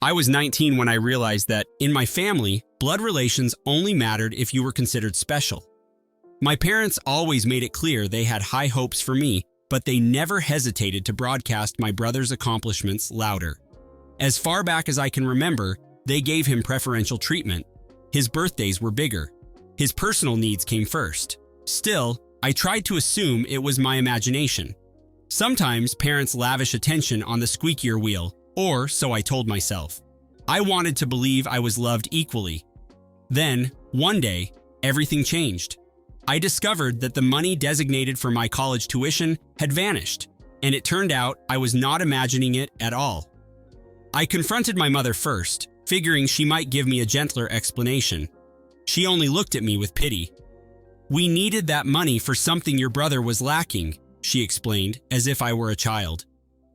I was 19 when I realized that, in my family, blood relations only mattered if you were considered special. My parents always made it clear they had high hopes for me, but they never hesitated to broadcast my brother's accomplishments louder. As far back as I can remember, they gave him preferential treatment. His birthdays were bigger. His personal needs came first. Still, I tried to assume it was my imagination. Sometimes parents lavish attention on the squeakier wheel, or so I told myself. I wanted to believe I was loved equally. Then, one day, everything changed. I discovered that the money designated for my college tuition had vanished, and it turned out I was not imagining it at all. I confronted my mother first, figuring she might give me a gentler explanation. She only looked at me with pity. "We needed that money for something your brother was lacking," she explained, as if I were a child.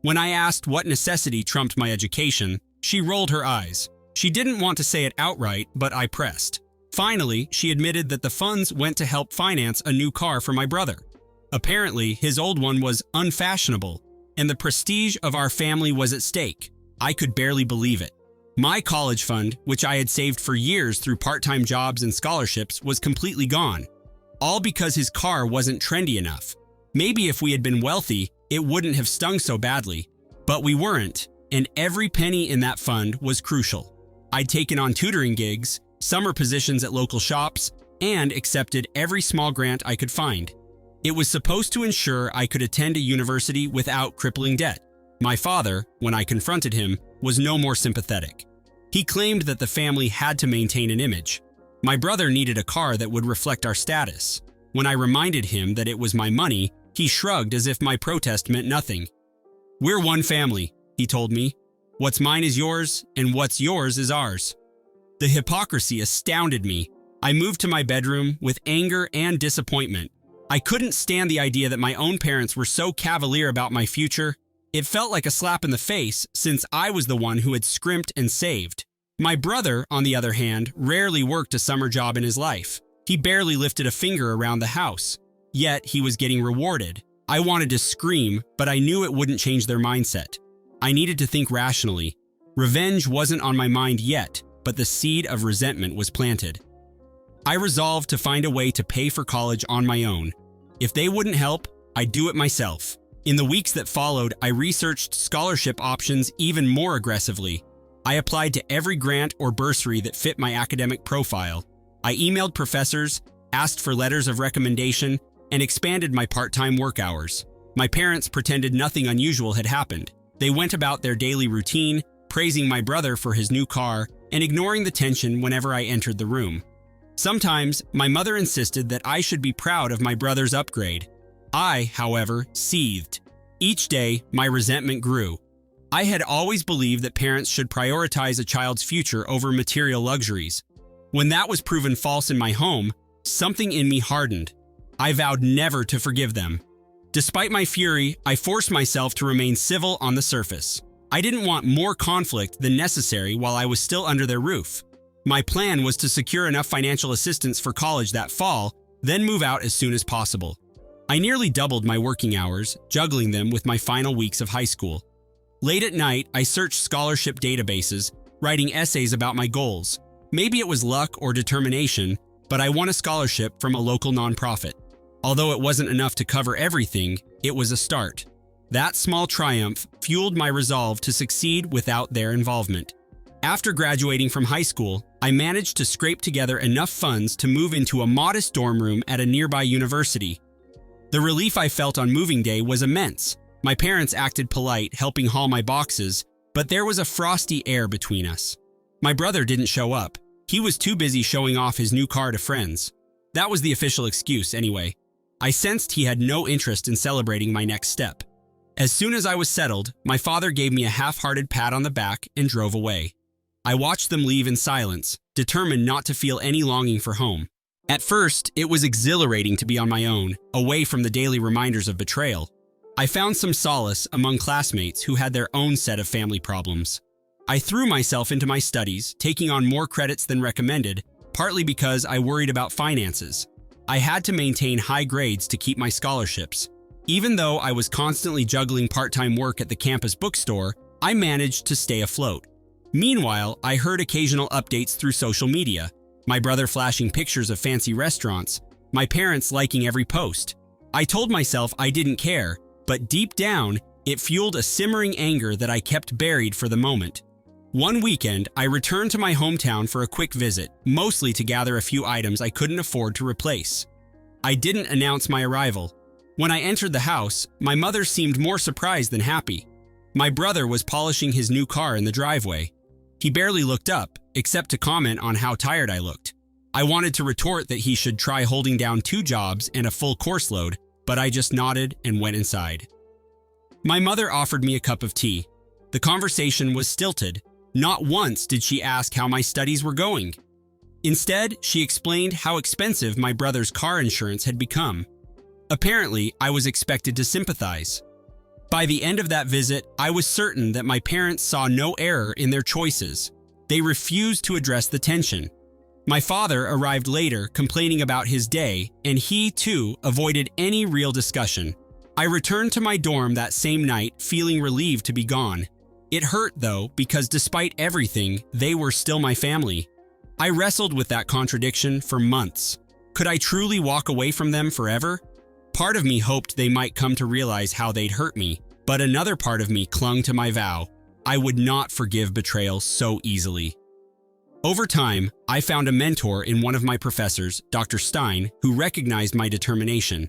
When I asked what necessity trumped my education, she rolled her eyes. She didn't want to say it outright, but I pressed. Finally, she admitted that the funds went to help finance a new car for my brother. Apparently, his old one was unfashionable, and the prestige of our family was at stake. I could barely believe it. My college fund, which I had saved for years through part-time jobs and scholarships, was completely gone. All because his car wasn't trendy enough. Maybe if we had been wealthy, it wouldn't have stung so badly. But we weren't, and every penny in that fund was crucial. I'd taken on tutoring gigs, summer positions at local shops, and accepted every small grant I could find. It was supposed to ensure I could attend a university without crippling debt. My father, when I confronted him, was no more sympathetic. He claimed that the family had to maintain an image. My brother needed a car that would reflect our status. When I reminded him that it was my money, he shrugged as if my protest meant nothing. "We're one family," he told me. "What's mine is yours, and what's yours is ours." The hypocrisy astounded me. I moved to my bedroom with anger and disappointment. I couldn't stand the idea that my own parents were so cavalier about my future. It felt like a slap in the face, since I was the one who had scrimped and saved. My brother, on the other hand, rarely worked a summer job in his life. He barely lifted a finger around the house. Yet he was getting rewarded. I wanted to scream, but I knew it wouldn't change their mindset. I needed to think rationally. Revenge wasn't on my mind yet, but the seed of resentment was planted. I resolved to find a way to pay for college on my own. If they wouldn't help, I'd do it myself. In the weeks that followed, I researched scholarship options even more aggressively. I applied to every grant or bursary that fit my academic profile. I emailed professors, asked for letters of recommendation, and expanded my part-time work hours. My parents pretended nothing unusual had happened. They went about their daily routine, praising my brother for his new car and ignoring the tension whenever I entered the room. Sometimes, my mother insisted that I should be proud of my brother's upgrade. I, however, seethed. Each day, my resentment grew. I had always believed that parents should prioritize a child's future over material luxuries. When that was proven false in my home, something in me hardened. I vowed never to forgive them. Despite my fury, I forced myself to remain civil on the surface. I didn't want more conflict than necessary while I was still under their roof. My plan was to secure enough financial assistance for college that fall, then move out as soon as possible. I nearly doubled my working hours, juggling them with my final weeks of high school. Late at night, I searched scholarship databases, writing essays about my goals. Maybe it was luck or determination, but I won a scholarship from a local nonprofit. Although it wasn't enough to cover everything, it was a start. That small triumph fueled my resolve to succeed without their involvement. After graduating from high school, I managed to scrape together enough funds to move into a modest dorm room at a nearby university. The relief I felt on moving day was immense. My parents acted polite, helping haul my boxes, but there was a frosty air between us. My brother didn't show up. He was too busy showing off his new car to friends. That was the official excuse, anyway. I sensed he had no interest in celebrating my next step. As soon as I was settled, my father gave me a half-hearted pat on the back and drove away. I watched them leave in silence, determined not to feel any longing for home. At first, it was exhilarating to be on my own, away from the daily reminders of betrayal. I found some solace among classmates who had their own set of family problems. I threw myself into my studies, taking on more credits than recommended, partly because I worried about finances. I had to maintain high grades to keep my scholarships. Even though I was constantly juggling part-time work at the campus bookstore, I managed to stay afloat. Meanwhile, I heard occasional updates through social media, my brother flashing pictures of fancy restaurants, my parents liking every post. I told myself I didn't care, but deep down, it fueled a simmering anger that I kept buried for the moment. One weekend, I returned to my hometown for a quick visit, mostly to gather a few items I couldn't afford to replace. I didn't announce my arrival. When I entered the house, my mother seemed more surprised than happy. My brother was polishing his new car in the driveway. He barely looked up, except to comment on how tired I looked. I wanted to retort that he should try holding down 2 jobs and a full course load, but I just nodded and went inside. My mother offered me a cup of tea. The conversation was stilted. Not once did she ask how my studies were going. Instead, she explained how expensive my brother's car insurance had become. Apparently, I was expected to sympathize. By the end of that visit, I was certain that my parents saw no error in their choices. They refused to address the tension. My father arrived later, complaining about his day, and he, too, avoided any real discussion. I returned to my dorm that same night, feeling relieved to be gone. It hurt, though, because despite everything, they were still my family. I wrestled with that contradiction for months. Could I truly walk away from them forever? Part of me hoped they might come to realize how they'd hurt me, but another part of me clung to my vow. I would not forgive betrayal so easily. Over time, I found a mentor in one of my professors, Dr. Stein, who recognized my determination.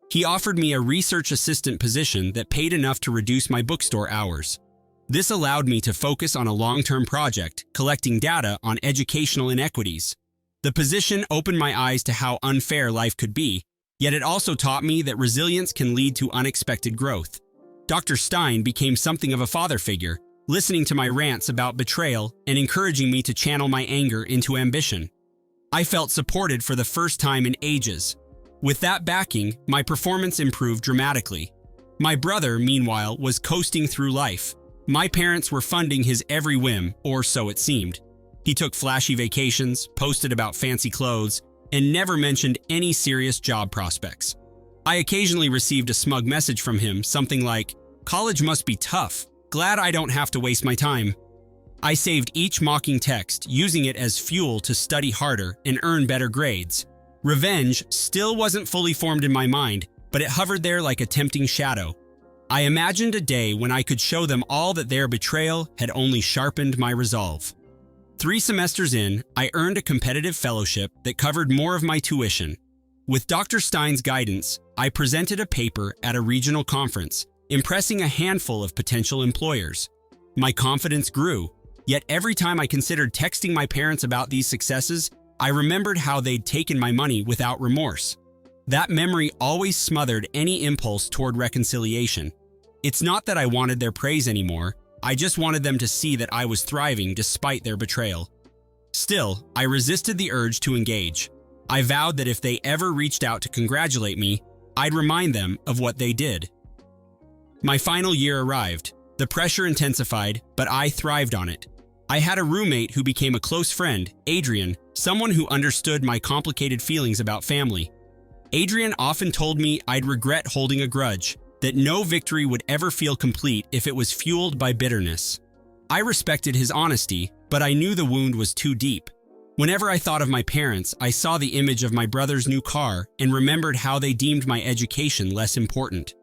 He offered me a research assistant position that paid enough to reduce my bookstore hours. This allowed me to focus on a long-term project, collecting data on educational inequities. The position opened my eyes to how unfair life could be, yet it also taught me that resilience can lead to unexpected growth. Dr. Stein became something of a father figure, listening to my rants about betrayal and encouraging me to channel my anger into ambition. I felt supported for the first time in ages. With that backing, my performance improved dramatically. My brother, meanwhile, was coasting through life. My parents were funding his every whim, or so it seemed. He took flashy vacations, posted about fancy clothes, and never mentioned any serious job prospects. I occasionally received a smug message from him, something like, "College must be tough. Glad I don't have to waste my time." I saved each mocking text, using it as fuel to study harder and earn better grades. Revenge still wasn't fully formed in my mind, but it hovered there like a tempting shadow. I imagined a day when I could show them all that their betrayal had only sharpened my resolve. 3 semesters in, I earned a competitive fellowship that covered more of my tuition. With Dr. Stein's guidance, I presented a paper at a regional conference, impressing a handful of potential employers. My confidence grew, yet every time I considered texting my parents about these successes, I remembered how they'd taken my money without remorse. That memory always smothered any impulse toward reconciliation. It's not that I wanted their praise anymore, I just wanted them to see that I was thriving despite their betrayal. Still, I resisted the urge to engage. I vowed that if they ever reached out to congratulate me, I'd remind them of what they did. My final year arrived. The pressure intensified, but I thrived on it. I had a roommate who became a close friend, Adrian, someone who understood my complicated feelings about family. Adrian often told me I'd regret holding a grudge, that no victory would ever feel complete if it was fueled by bitterness. I respected his honesty, but I knew the wound was too deep. Whenever I thought of my parents, I saw the image of my brother's new car and remembered how they deemed my education less important.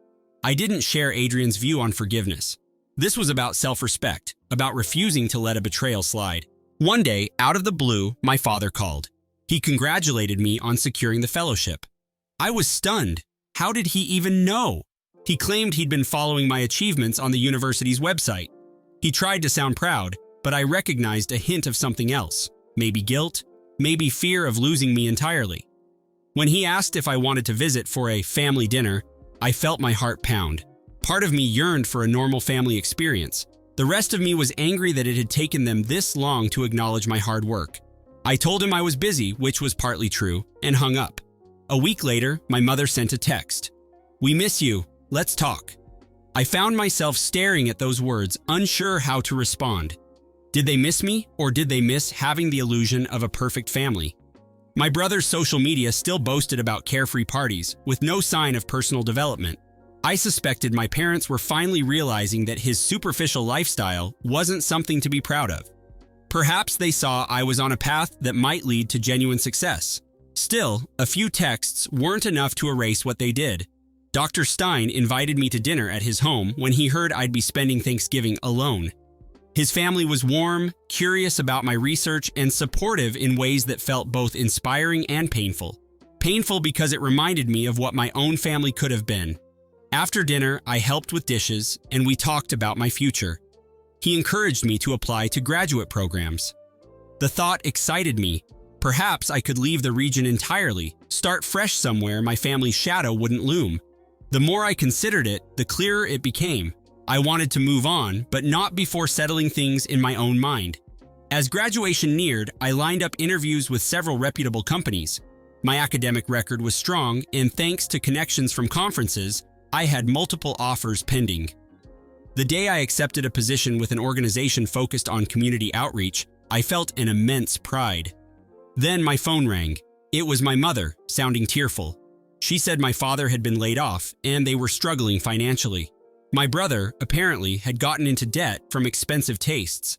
I didn't share Adrian's view on forgiveness. This was about self-respect, about refusing to let a betrayal slide. One day, out of the blue, my father called. He congratulated me on securing the fellowship. I was stunned. How did he even know? He claimed he'd been following my achievements on the university's website. He tried to sound proud, but I recognized a hint of something else. Maybe guilt, maybe fear of losing me entirely. When he asked if I wanted to visit for a family dinner, I felt my heart pound. Part of me yearned for a normal family experience. The rest of me was angry that it had taken them this long to acknowledge my hard work. I told him I was busy, which was partly true, and hung up. A week later, my mother sent a text. "We miss you. Let's talk." I found myself staring at those words, unsure how to respond. Did they miss me, or did they miss having the illusion of a perfect family? My brother's social media still boasted about carefree parties, with no sign of personal development. I suspected my parents were finally realizing that his superficial lifestyle wasn't something to be proud of. Perhaps they saw I was on a path that might lead to genuine success. Still, a few texts weren't enough to erase what they did. Dr. Stein invited me to dinner at his home when he heard I'd be spending Thanksgiving alone. His family was warm, curious about my research, and supportive in ways that felt both inspiring and painful. Painful because it reminded me of what my own family could have been. After dinner, I helped with dishes, and we talked about my future. He encouraged me to apply to graduate programs. The thought excited me. Perhaps I could leave the region entirely, start fresh somewhere my family's shadow wouldn't loom. The more I considered it, the clearer it became. I wanted to move on, but not before settling things in my own mind. As graduation neared, I lined up interviews with several reputable companies. My academic record was strong, and thanks to connections from conferences, I had multiple offers pending. The day I accepted a position with an organization focused on community outreach, I felt an immense pride. Then my phone rang. It was my mother, sounding tearful. She said my father had been laid off and they were struggling financially. My brother, apparently, had gotten into debt from expensive tastes.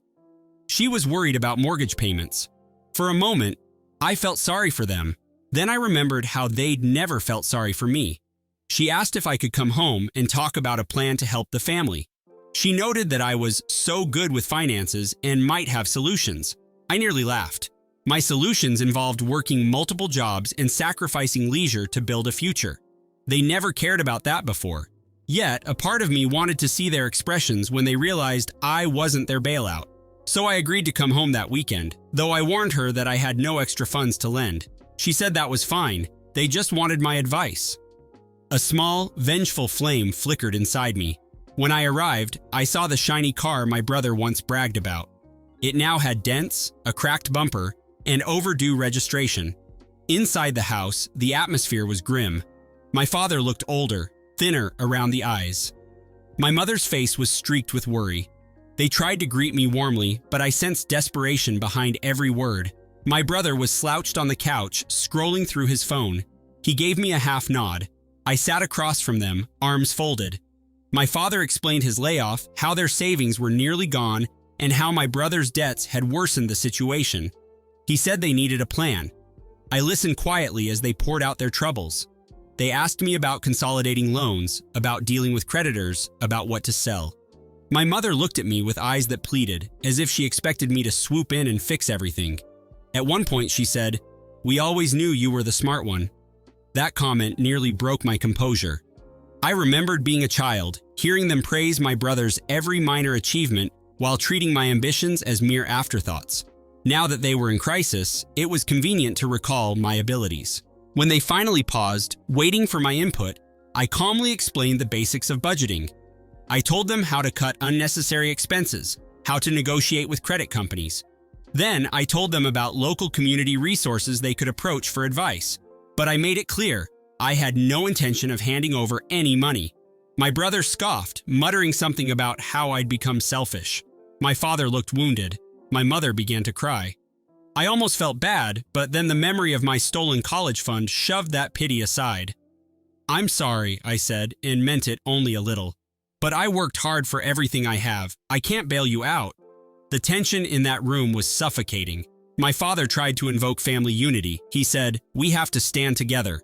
She was worried about mortgage payments. For a moment, I felt sorry for them. Then I remembered how they'd never felt sorry for me. She asked if I could come home and talk about a plan to help the family. She noted that I was so good with finances and might have solutions. I nearly laughed. My solutions involved working multiple jobs and sacrificing leisure to build a future. They never cared about that before. Yet, a part of me wanted to see their expressions when they realized I wasn't their bailout. So I agreed to come home that weekend, though I warned her that I had no extra funds to lend. She said that was fine. They just wanted my advice. A small, vengeful flame flickered inside me. When I arrived, I saw the shiny car my brother once bragged about. It now had dents, a cracked bumper, and overdue registration. Inside the house, the atmosphere was grim. My father looked older, thinner around the eyes. My mother's face was streaked with worry. They tried to greet me warmly, but I sensed desperation behind every word. My brother was slouched on the couch, scrolling through his phone. He gave me a half nod. I sat across from them, arms folded. My father explained his layoff, how their savings were nearly gone, and how my brother's debts had worsened the situation. He said they needed a plan. I listened quietly as they poured out their troubles. They asked me about consolidating loans, about dealing with creditors, about what to sell. My mother looked at me with eyes that pleaded, as if she expected me to swoop in and fix everything. At one point she said, "We always knew you were the smart one." That comment nearly broke my composure. I remembered being a child, hearing them praise my brother's every minor achievement while treating my ambitions as mere afterthoughts. Now that they were in crisis, it was convenient to recall my abilities. When they finally paused, waiting for my input, I calmly explained the basics of budgeting. I told them how to cut unnecessary expenses, how to negotiate with credit companies. Then I told them about local community resources they could approach for advice. But I made it clear, I had no intention of handing over any money. My brother scoffed, muttering something about how I'd become selfish. My father looked wounded. My mother began to cry. I almost felt bad, but then the memory of my stolen college fund shoved that pity aside. "I'm sorry," I said, and meant it only a little. "But I worked hard for everything I have. I can't bail you out." The tension in that room was suffocating. My father tried to invoke family unity. He said, "We have to stand together."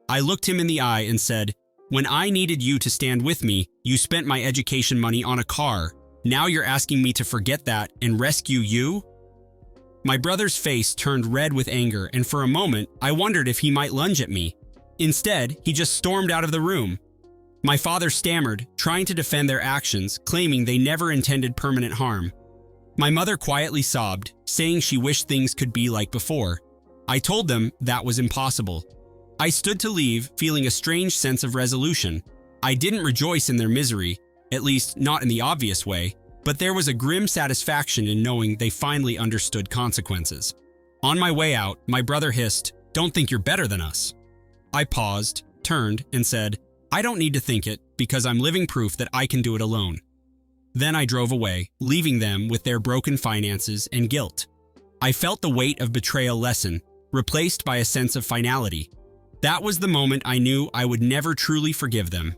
I looked him in the eye and said, "When I needed you to stand with me, you spent my education money on a car. Now you're asking me to forget that and rescue you?" My brother's face turned red with anger, and for a moment, I wondered if he might lunge at me. Instead, he just stormed out of the room. My father stammered, trying to defend their actions, claiming they never intended permanent harm. My mother quietly sobbed, saying she wished things could be like before. I told them that was impossible. I stood to leave, feeling a strange sense of resolution. I didn't rejoice in their misery, at least not in the obvious way, but there was a grim satisfaction in knowing they finally understood consequences. On my way out, my brother hissed, "Don't think you're better than us." I paused, turned, and said, "I don't need to think it, because I'm living proof that I can do it alone." Then I drove away, leaving them with their broken finances and guilt. I felt the weight of betrayal lessen, replaced by a sense of finality. That was the moment I knew I would never truly forgive them.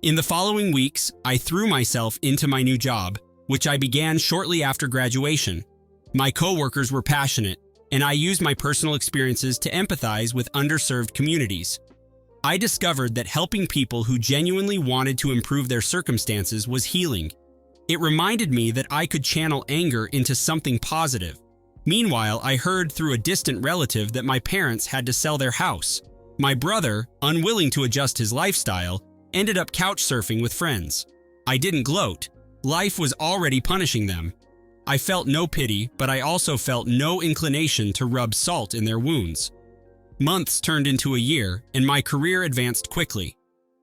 In the following weeks, I threw myself into my new job, which I began shortly after graduation. My coworkers were passionate, and I used my personal experiences to empathize with underserved communities. I discovered that helping people who genuinely wanted to improve their circumstances was healing. It reminded me that I could channel anger into something positive. Meanwhile, I heard through a distant relative that my parents had to sell their house. My brother, unwilling to adjust his lifestyle, ended up couch surfing with friends. I didn't gloat. Life was already punishing them. I felt no pity, but I also felt no inclination to rub salt in their wounds. Months turned into a year, and my career advanced quickly.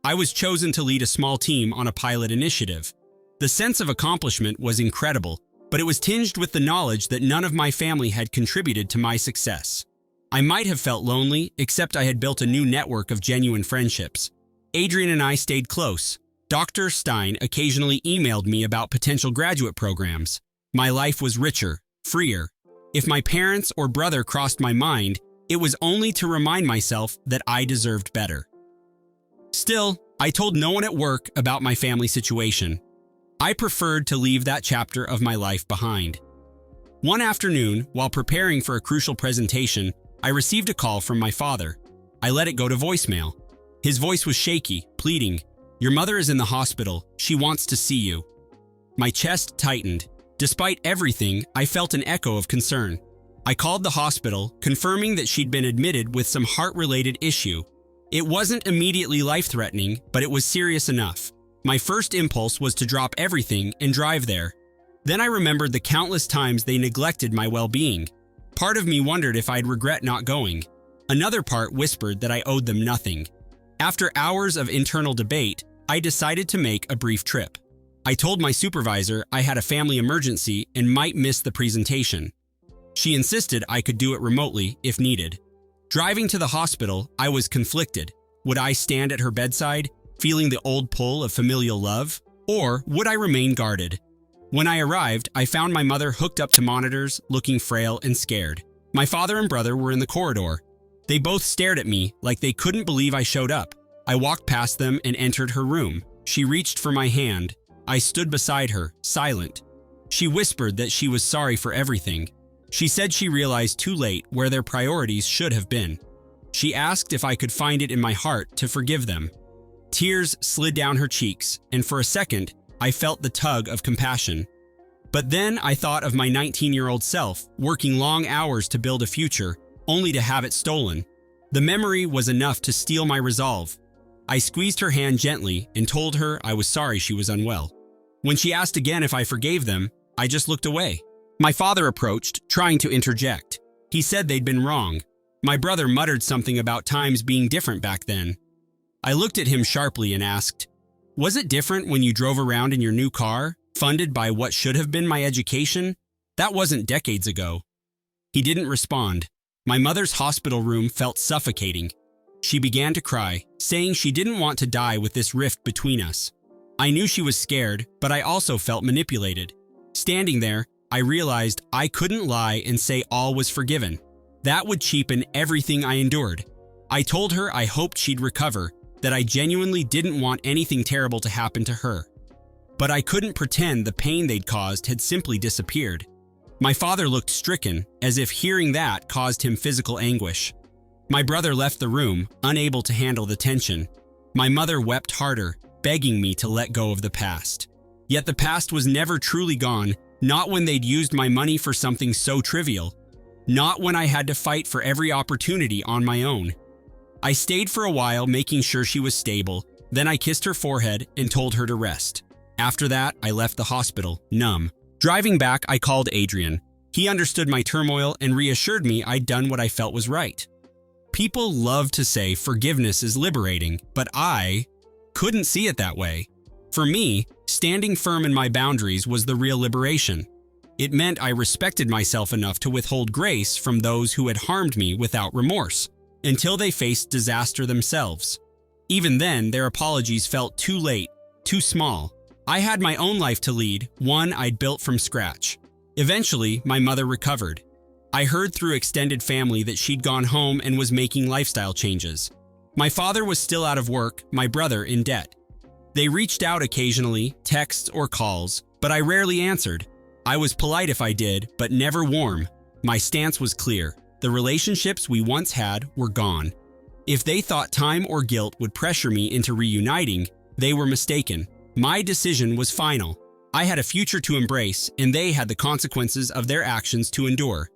I was chosen to lead a small team on a pilot initiative. The sense of accomplishment was incredible, but it was tinged with the knowledge that none of my family had contributed to my success. I might have felt lonely, except I had built a new network of genuine friendships. Adrian and I stayed close. Dr. Stein occasionally emailed me about potential graduate programs. My life was richer, freer. If my parents or brother crossed my mind, it was only to remind myself that I deserved better. Still, I told no one at work about my family situation. I preferred to leave that chapter of my life behind. One afternoon, while preparing for a crucial presentation, I received a call from my father. I let it go to voicemail. His voice was shaky, pleading, "Your mother is in the hospital. She wants to see you." My chest tightened. Despite everything, I felt an echo of concern. I called the hospital, confirming that she'd been admitted with some heart-related issue. It wasn't immediately life-threatening, but it was serious enough. My first impulse was to drop everything and drive there. Then I remembered the countless times they neglected my well-being. Part of me wondered if I'd regret not going. Another part whispered that I owed them nothing. After hours of internal debate, I decided to make a brief trip. I told my supervisor I had a family emergency and might miss the presentation. She insisted I could do it remotely if needed. Driving to the hospital, I was conflicted. Would I stand at her bedside, feeling the old pull of familial love? Or would I remain guarded? When I arrived, I found my mother hooked up to monitors, looking frail and scared. My father and brother were in the corridor. They both stared at me like they couldn't believe I showed up. I walked past them and entered her room. She reached for my hand. I stood beside her, silent. She whispered that she was sorry for everything. She said she realized too late where their priorities should have been. She asked if I could find it in my heart to forgive them. Tears slid down her cheeks, and for a second, I felt the tug of compassion. But then I thought of my 19-year-old self, working long hours to build a future, only to have it stolen. The memory was enough to steal my resolve. I squeezed her hand gently and told her I was sorry she was unwell. When she asked again if I forgave them, I just looked away. My father approached, trying to interject. He said they'd been wrong. My brother muttered something about times being different back then. I looked at him sharply and asked, "Was it different when you drove around in your new car, funded by what should have been my education? That wasn't decades ago." He didn't respond. My mother's hospital room felt suffocating. She began to cry, saying she didn't want to die with this rift between us. I knew she was scared, but I also felt manipulated. Standing there, I realized I couldn't lie and say all was forgiven. That would cheapen everything I endured. I told her I hoped she'd recover, that I genuinely didn't want anything terrible to happen to her. But I couldn't pretend the pain they'd caused had simply disappeared. My father looked stricken, as if hearing that caused him physical anguish. My brother left the room, unable to handle the tension. My mother wept harder, begging me to let go of the past. Yet the past was never truly gone, not when they'd used my money for something so trivial. Not when I had to fight for every opportunity on my own. I stayed for a while, making sure she was stable. Then I kissed her forehead and told her to rest. After that, I left the hospital, numb. Driving back, I called Adrian. He understood my turmoil and reassured me I'd done what I felt was right. People love to say forgiveness is liberating, but I couldn't see it that way. For me, standing firm in my boundaries was the real liberation. It meant I respected myself enough to withhold grace from those who had harmed me without remorse, until they faced disaster themselves. Even then, their apologies felt too late, too small. I had my own life to lead, one I'd built from scratch. Eventually, my mother recovered. I heard through extended family that she'd gone home and was making lifestyle changes. My father was still out of work, my brother in debt. They reached out occasionally, texts or calls, but I rarely answered. I was polite if I did, but never warm. My stance was clear. The relationships we once had were gone. If they thought time or guilt would pressure me into reuniting, they were mistaken. My decision was final. I had a future to embrace, and they had the consequences of their actions to endure.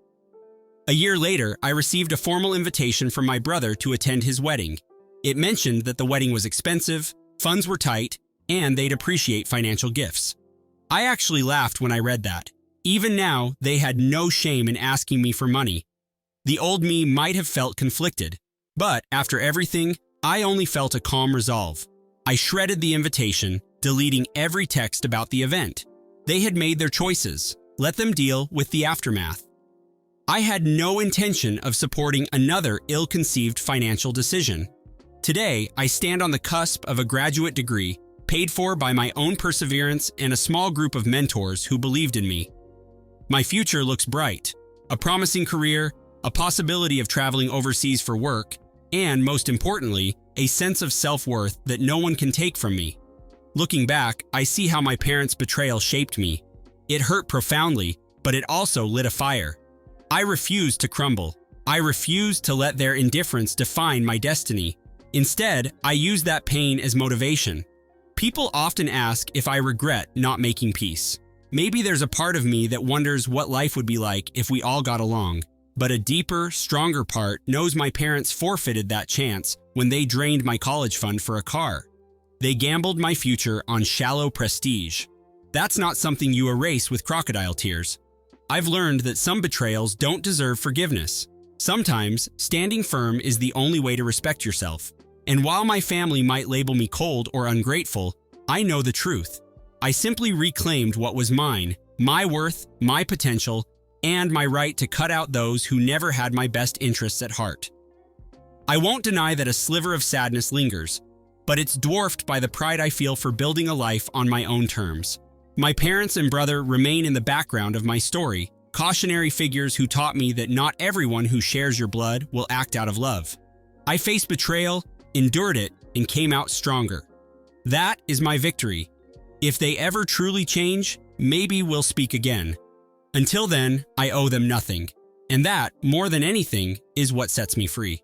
A year later, I received a formal invitation from my brother to attend his wedding. It mentioned that the wedding was expensive, funds were tight, and they'd appreciate financial gifts. I actually laughed when I read that. Even now, they had no shame in asking me for money. The old me might have felt conflicted, but after everything, I only felt a calm resolve. I shredded the invitation, deleting every text about the event. They had made their choices. Let them deal with the aftermath. I had no intention of supporting another ill-conceived financial decision. Today, I stand on the cusp of a graduate degree, paid for by my own perseverance and a small group of mentors who believed in me. My future looks bright. A promising career, a possibility of traveling overseas for work, and most importantly, a sense of self-worth that no one can take from me. Looking back, I see how my parents' betrayal shaped me. It hurt profoundly, but it also lit a fire. I refused to crumble. I refused to let their indifference define my destiny. Instead, I used that pain as motivation. People often ask if I regret not making peace. Maybe there's a part of me that wonders what life would be like if we all got along. But a deeper, stronger part knows my parents forfeited that chance when they drained my college fund for a car. They gambled my future on shallow prestige. That's not something you erase with crocodile tears. I've learned that some betrayals don't deserve forgiveness. Sometimes, standing firm is the only way to respect yourself. And while my family might label me cold or ungrateful, I know the truth. I simply reclaimed what was mine, my worth, my potential, and my right to cut out those who never had my best interests at heart. I won't deny that a sliver of sadness lingers, but it's dwarfed by the pride I feel for building a life on my own terms. My parents and brother remain in the background of my story, cautionary figures who taught me that not everyone who shares your blood will act out of love. I faced betrayal, endured it, and came out stronger. That is my victory. If they ever truly change, maybe we'll speak again. Until then, I owe them nothing. And that, more than anything, is what sets me free.